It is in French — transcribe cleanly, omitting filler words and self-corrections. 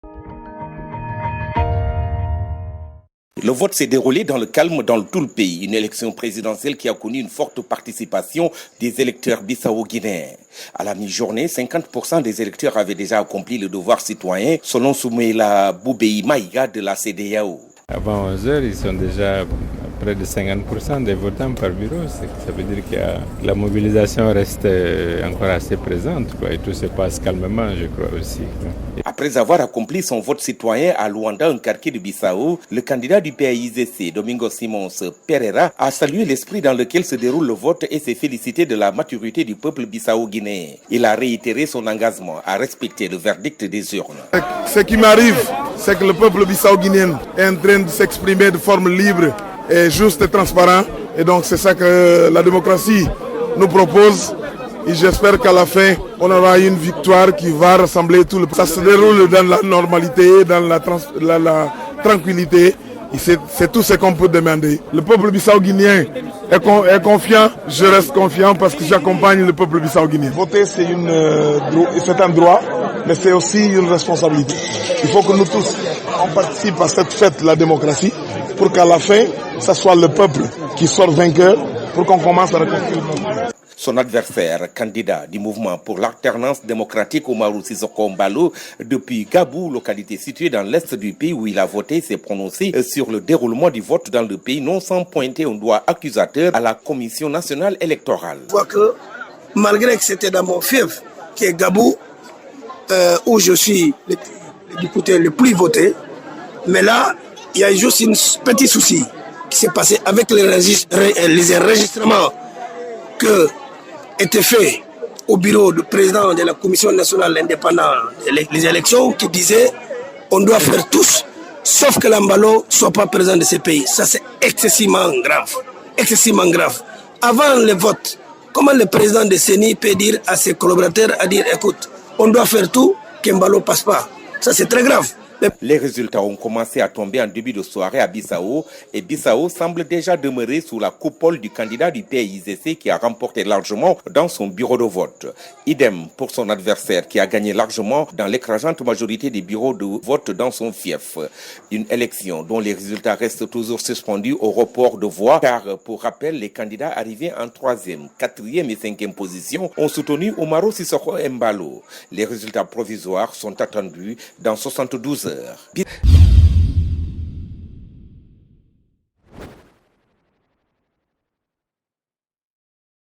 Le vote s'est déroulé dans le calme dans tout le pays. Une élection présidentielle qui a connu une forte participation des électeurs bissau-guinéens. À la mi-journée, 50% des électeurs avaient déjà accompli le devoir citoyen, selon Soumaïla Boubéi Maïga de la CEDEAO. Avant 11 heures, ils sont déjà près de 50% des votants par bureau. Ça veut dire que la mobilisation reste encore assez présente, et tout se passe calmement, je crois aussi. Après avoir accompli son vote citoyen à Luanda, un quartier de Bissau, le candidat du PAIGC, Domingos Simons Pereira, a salué l'esprit dans lequel se déroule le vote et s'est félicité de la maturité du peuple bissau-guinéen. Il a réitéré son engagement à respecter le verdict des urnes. Ce qui m'arrive, c'est que le peuple bissau-guinéen est en train de s'exprimer de forme libre et juste et transparente. Et donc c'est ça que la démocratie nous propose. Et j'espère qu'à la fin, on aura une victoire qui va rassembler tout le peuple. Ça se déroule dans la normalité, dans la tranquillité. Et c'est tout ce qu'on peut demander. Le peuple bissau-guinéen est confiant. Je reste confiant parce que j'accompagne le peuple bissau-guinéen. Voter, c'est un droit, mais c'est aussi une responsabilité. Il faut que nous tous, on participe à cette fête, la démocratie, pour qu'à la fin, ce soit le peuple qui sort vainqueur, pour qu'on commence à reconstruire notre pays. Son adversaire, candidat du mouvement pour l'alternance démocratique Umaru Sissoko Embalo, depuis Gabou, localité située dans l'est du pays où il a voté, s'est prononcé sur le déroulement du vote dans le pays, non sans pointer un doigt accusateur à la Commission nationale électorale. Je vois que malgré que c'était dans mon fief, qui est Gabou, où je suis le député le plus voté, mais là, il y a juste un petit souci qui s'est passé avec les enregistrements que était fait au bureau du président de la Commission nationale indépendante des élections qui disait on doit faire tous, sauf que l'Embalo ne soit pas président de ces pays. Ça, c'est excessivement grave. Excessivement grave. Avant le vote, comment le président de CENI peut dire à ses collaborateurs à dire écoute, on doit faire tout, qu'Embalo ne passe pas. Ça, c'est très grave. Les résultats ont commencé à tomber en début de soirée à Bissau et Bissau semble déjà demeurer sous la coupole du candidat du PAIGC qui a remporté largement dans son bureau de vote. Idem pour son adversaire qui a gagné largement dans l'écrasante majorité des bureaux de vote dans son fief. Une élection dont les résultats restent toujours suspendus au report de voix car, pour rappel, les candidats arrivés en 3e, 4e et 5e position ont soutenu Umaru Sissoko Embalo. Les résultats provisoires sont attendus dans 72 heures.